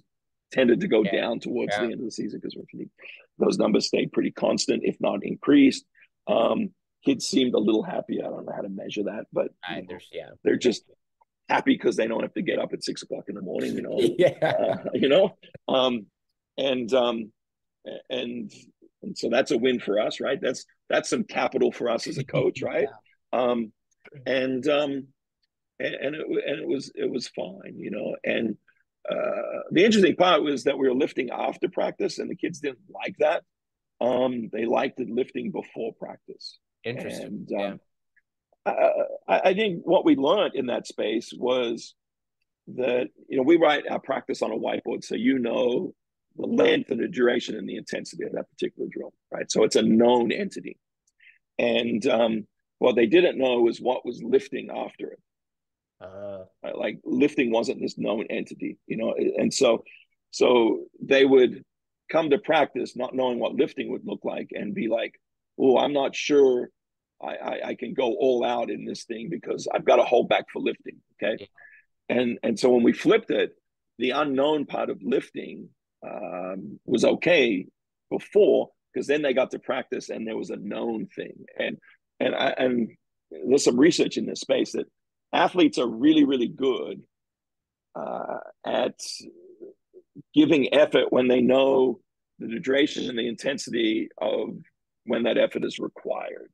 tended to go yeah, down towards yeah. the end of the season because we're fatigued. Those numbers stayed pretty constant, if not increased. Um, Kids seemed a little happy. I don't know how to measure that, but There's yeah, they're just happy because they don't have to get up at 6 o'clock in the morning. yeah, uh, you know, um, and and and so that's a win for us, right? That's some capital for us as a coach, right? yeah. Um, and it was fine, And the interesting part was that we were lifting after practice, and the kids didn't like that. They liked it lifting before practice, Interesting. and Yeah, I think what we learned in that space was that we write our practice on a whiteboard, so the length and the duration and the intensity of that particular drill, right? So it's a known entity, and what they didn't know was what was lifting after it. uh, Right? Like lifting wasn't this known entity, and so they would come to practice not knowing what lifting would look like and be like, "Oh, I'm not sure I can go all out in this thing because I've got to hold back for lifting." Okay, yeah, and so when we flipped it, the unknown part of lifting was okay before, because then they got to practice and there was a known thing. And there's some research in this space that athletes are really, really good at giving effort when they know the duration and the intensity of when that effort is required.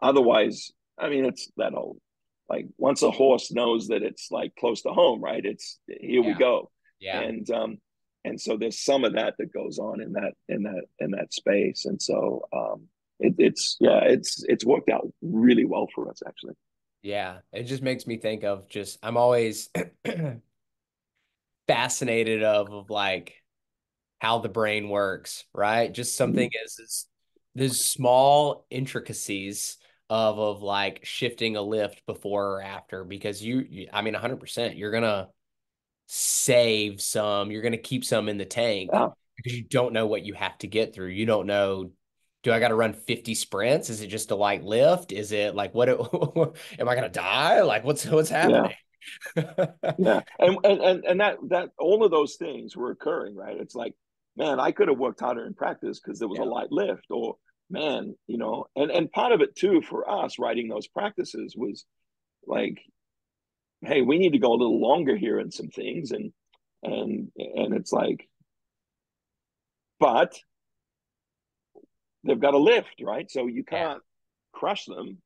Otherwise, I mean, it's that old. Like once a horse knows that it's like close to home, right? It's here we yeah, go, yeah. and so there's some of that that goes on in that space, and so it's worked out really well for us actually. Yeah, it just makes me think of just I'm always fascinated of like how the brain works, right? Just something Mm-hmm. is these small intricacies of like shifting a lift before or after because I mean 100% you're gonna save some, you're gonna keep some in the tank Yeah, because you don't know what you have to get through. You don't know, do I got to run 50 sprints? Is it just a light lift? Is it like what am I gonna die? Like what's yeah. happening? Yeah, and that all of those things were occurring, right? It's like, man, I could have worked harder in practice because there was a Yeah. light lift, or man, and part of it too for us writing those practices was like, hey, we need to go a little longer here in some things, and it's like, but they've got to lift, right? So you Yeah. can't crush them.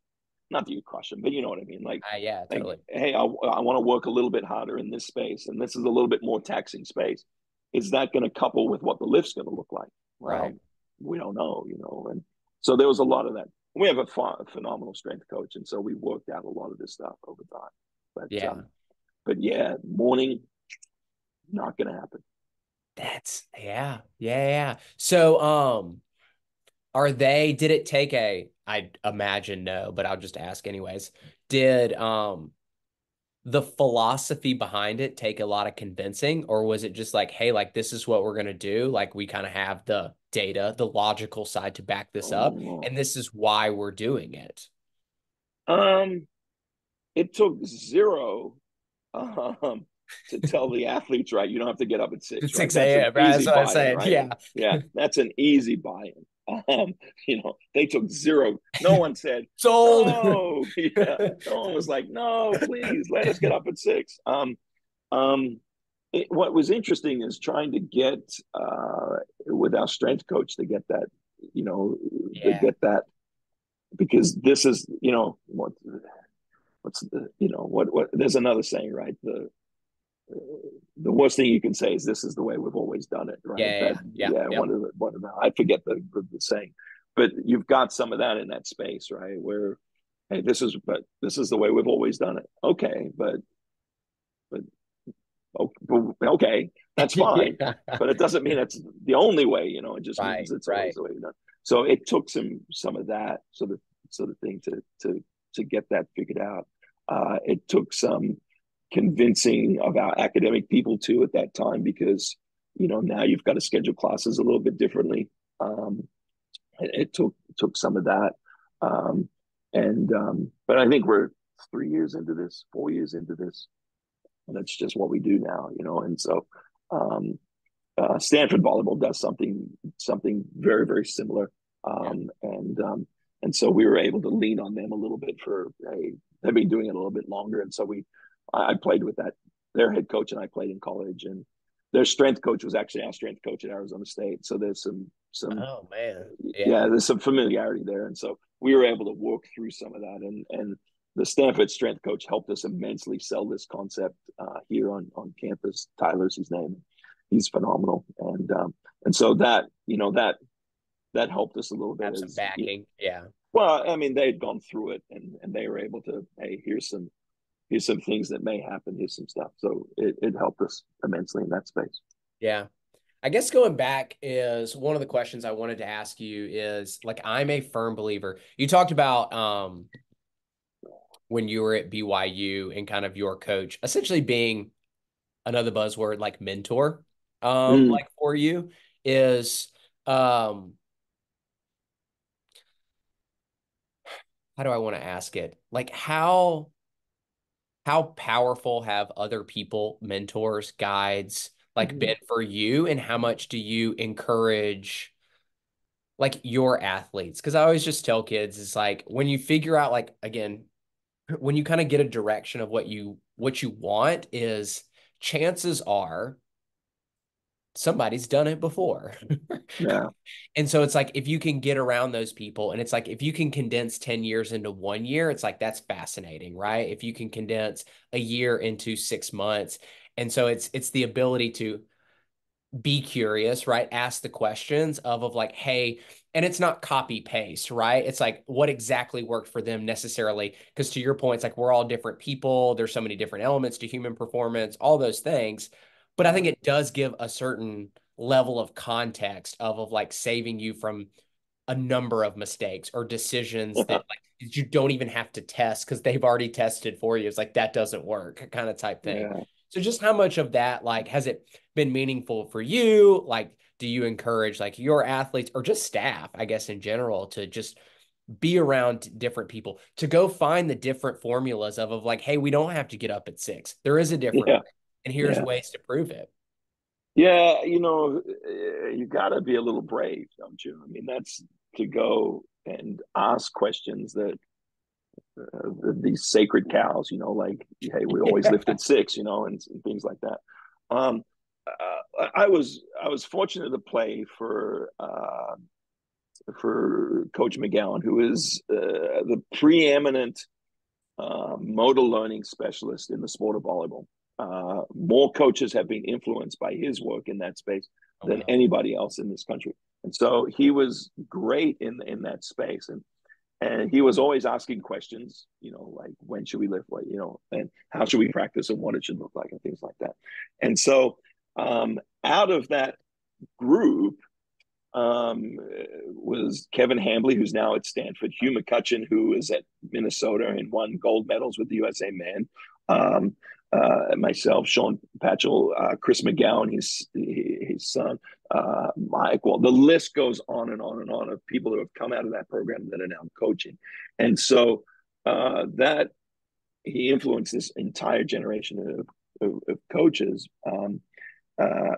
Not that you crush them, but you know what I mean. Yeah, Like, totally. hey, I want to work a little bit harder in this space, and this is a little bit more taxing space. Is that going to couple with what the lift's going to look like? Right. Well, we don't know, and so there was a lot of that. We have a phenomenal strength coach, and so we worked out a lot of this stuff over time. Yeah. But yeah, morning not going to happen. Yeah. So, did it take I imagine no, but I'll just ask anyways. Did the philosophy behind it take a lot of convincing, or was it just like, hey, like this is what we're gonna do? Like we kind of have the data, the logical side to back this up, Oh, and this is why we're doing it. um, it took zero to tell the athletes, right? You don't have to get up at 6, It's right? 6 That's an a.m. Right? That's easy what I buy-in, said. right? Yeah. Yeah, that's an easy buy-in. They took zero. No one said Sold. no. Yeah, no one was like, no, please let us get up at 6. Um, what was interesting is trying to get with our strength coach to get that, to Yeah. get that because this is, what's the, what there's another saying, right? The worst thing you can say is this is the way we've always done it, right? That yeah, Yep. one of the I forget the saying, but you've got some of that in that space, right? Where hey, this is the way we've always done it. Okay, but okay, that's fine, Yeah. but it doesn't mean it's the only way. It just means Right. it's always Right. the way you've done. So it took some of that sort of thing to get that figured out. It took some convincing of our academic people too at that time because now you've got to schedule classes a little bit differently. It took some of that, but I think we're 3 years into this, 4 years into this, and that's just what we do now, And so um, Stanford volleyball does something very very similar, Yeah. and so we were able to lean on them a little bit for they've been doing it a little bit longer, and so I played with that their head coach and I played in college, and their strength coach was actually our strength coach at Arizona State, so there's some Oh man. yeah, Yeah. there's some familiarity there, and so we were able to work through some of that, and the Stanford strength coach helped us immensely sell this concept here on campus. Tyler's his name. He's phenomenal, and so that helped us a little bit Have some as backing. Yeah. well. I mean, they had gone through it, and they were able to hey, here's some things that may happen. Here's some stuff. So it helped us immensely in that space. Yeah. I guess going back is one of the questions I wanted to ask you is like I'm a firm believer. You talked about when you were at BYU and kind of your coach essentially being another buzzword like mentor Mm, like for you is um how do I want to ask it? Like how powerful have other people, mentors, guides like mm, been for you and how much do you encourage like your athletes? Because I always just tell kids it's like when you figure out like again when you kind of get a direction of what you want is chances are somebody's done it before. yeah, And so it's like if you can get around those people and it's like if you can condense 10 years into 1 year, it's like that's fascinating, right? If you can condense a year into 6 months. And so it's the ability to be curious, right? Ask the questions of like, hey, and it's not copy paste, right? It's like what exactly worked for them necessarily. Because to your point, it's like we're all different people. There's so many different elements to human performance, all those things. But I think it does give a certain level of context of like saving you from a number of mistakes or decisions yeah, that like you don't even have to test because they've already tested for you. It's like that doesn't work kind of type thing. yeah. So just how much of that like has it been meaningful for you? Like, do you encourage like your athletes or just staff, I guess, in general, to just be around different people, to go find the different formulas of like, hey, we don't have to get up at 6. There is a different Yeah, way, and here's yeah, ways to prove it. yeah. You got to be a little brave, don't you? I mean, that's to go and ask questions that these sacred cows, like, hey, we always lift at 6, and things like that. Um, I was fortunate to play for for Coach McGowan, who is the preeminent motor learning specialist in the sport of volleyball. More coaches have been influenced by his work in that space Oh, than wow. anybody else in this country. And so he was great in that space. And he was always asking questions, like when should we lift weight, and how should we practice and what it should look like and things like that. And so out of that group, was Kevin Hambley, who's now at Stanford, Hugh McCutcheon, who is at Minnesota and won gold medals with the USA men, myself, Sean Patchell, Chris McGowan, his son, Mike. Well, the list goes on and on and on of people who have come out of that program that are now coaching. And so that he influenced this entire generation of coaches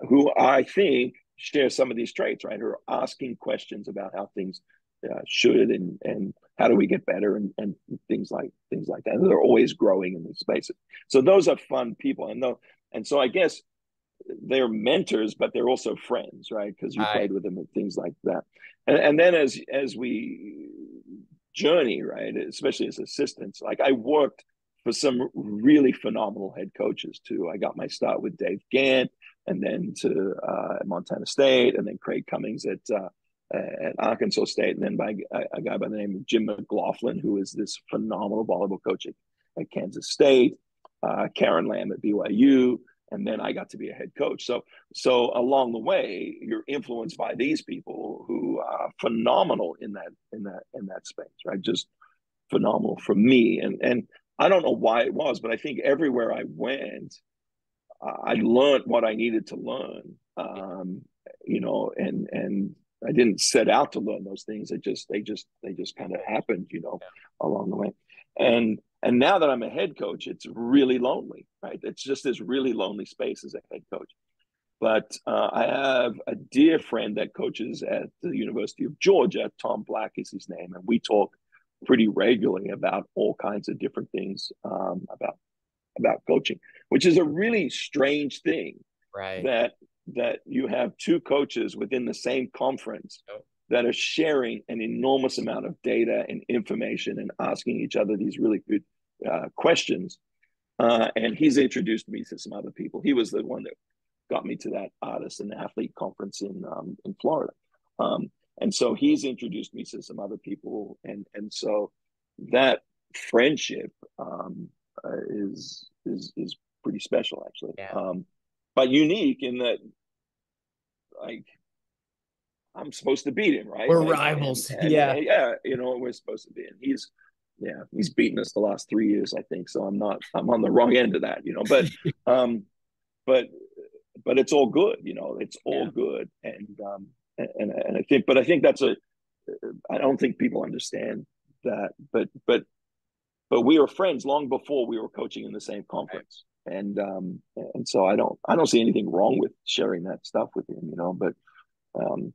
who I think share some of these traits, right? Who are asking questions about how things should and how do we get better and things like that. And they're always growing in these spaces. So those are fun people, and so I guess they're mentors, but they're also friends, right? Because you I played with them and things like that. And then as we journey, right, especially as assistants, like I worked for some really phenomenal head coaches too. I got my start with Dave Gant, and then to Montana State, and then Craig Cummings at Arkansas State, and then by a guy by the name of Jim McLaughlin, who is this phenomenal volleyball coach at Kansas State, Karen Lamb at BYU, and then I got to be a head coach. So along the way, you're influenced by these people who are phenomenal in that space, right? Just phenomenal for me, and I don't know why it was, but I think everywhere I went, I learned what I needed to learn, and I didn't set out to learn those things. They just kind of happened, along the way. And now that I'm a head coach, it's really lonely, right? It's just this really lonely space as a head coach. But I have a dear friend that coaches at the University of Georgia. Tom Black is his name, and we talk pretty regularly about all kinds of different things about coaching, which is a really strange thing right. that you have two coaches within the same conference that are sharing an enormous amount of data and information and asking each other these really good questions. And he's introduced me to some other people. He was the one that got me to that artist and athlete conference in Florida. And so he's introduced me to some other people, and so that friendship is pretty special, actually. Yeah. But unique in that, like, I'm supposed to beat him, right? We're Like, rivals. and Yeah. yeah, we're supposed to be, and he's beaten us the last 3 years, I think. So I'm on the wrong end of that, um, but it's all good, it's all Yeah. good, and I think I don't think people understand that, but we were friends long before we were coaching in the same Right. conference, and so I don't see anything wrong with sharing that stuff with him, but um,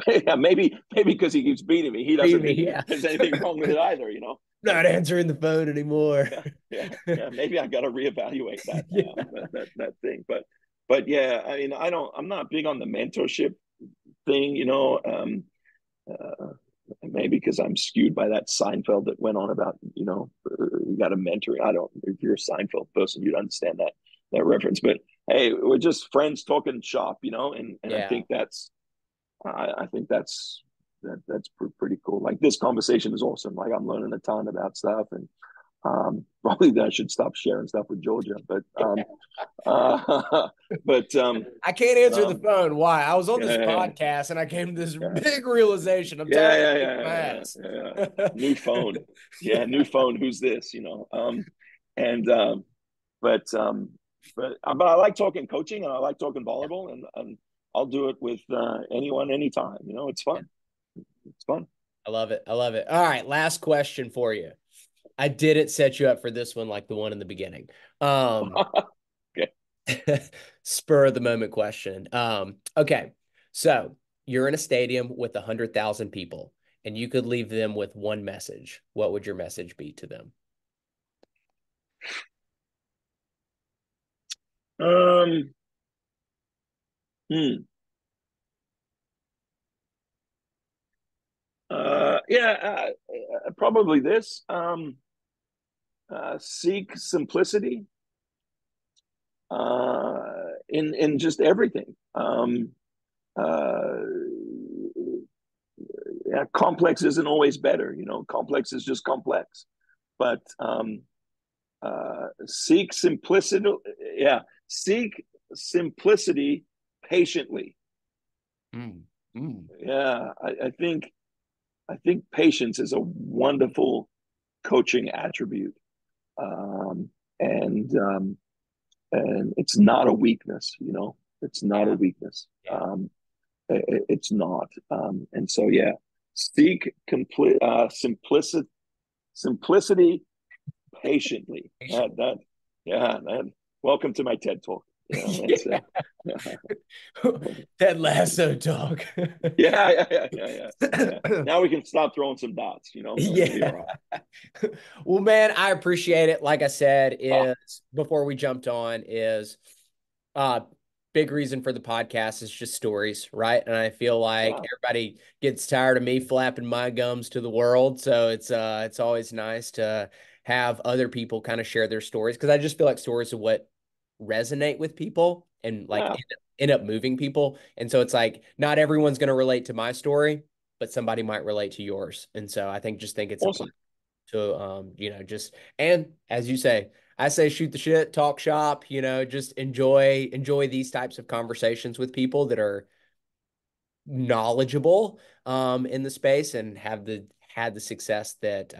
yeah, maybe because he keeps beating me, he doesn't Maybe, think yeah. there's anything wrong with it either, but Not answering the phone anymore. yeah, yeah, maybe I got to reevaluate that Yeah. that thing, but yeah, I mean, I'm not big on the mentorship thing, uh, maybe because I'm skewed by that Seinfeld that went on about, you got a mentor. I don't, if you're a Seinfeld person, you'd understand that reference. But hey, we're just friends talking shop, and I Yeah. think I think that's pretty cool. Like, this conversation is awesome. Like, I'm learning a ton about stuff, and probably I should stop sharing stuff with Georgia, but uh, but I can't answer the um, phone. Why? I was on this yeah, podcast and I came to this yeah, big realization. I'm yeah, tired of yeah, kicking my yeah, ass. yeah, yeah. New phone. Yeah, new phone. Who's this? And but I like talking coaching, and I like talking volleyball, and I'll do it with anyone, anytime. It's fun. It's fun. I love it. I love it. All right, last question for you. I didn't set you up for this one like the one in the beginning. Um, Okay. spur of the moment question. Okay, so you're in a stadium with 100,000 people, and you could leave them with one message. What would your message be to them? Um. Hmm. yeah, probably this. Seek simplicity in just everything. Uh, yeah, complex isn't always better. You know, complex is just complex. But seek simplicity. Yeah, seek simplicity patiently. Mm, mm. Yeah, I think patience is a wonderful coaching attribute, um, and and it's not a weakness. You know, it's not a Yeah, weakness. yeah. It's not. And so, yeah, seek complete simplicity patiently. Yeah. That, welcome to my TED talk. Yeah, that's Yeah. yeah, Ted Lasso talk. yeah. Now we can stop throwing some dots. You know, it'll be all Yeah. right. Well, man, I appreciate it. Like I said, Oh, is before we jumped on, is uh big reason for the podcast is just stories, right? And I feel like yeah, everybody gets tired of me flapping my gums to the world. So it's always nice to have other people kind of share their stories because I just feel like stories are what resonate with people and like yeah. end up moving people. And so it's like not everyone's going to relate to my story, but somebody might relate to yours. And so I think it's a Awesome. to just and as you say, I say shoot the shit, talk shop, just enjoy these types of conversations with people that are knowledgeable in the space and have the had the success that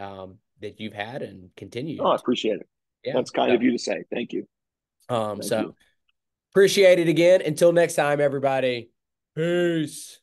you've had and Oh, I continued. appreciate it. Yeah. That's kind So of you to say. Thank you. Thank so you. appreciate it again. Until next time, everybody. Peace.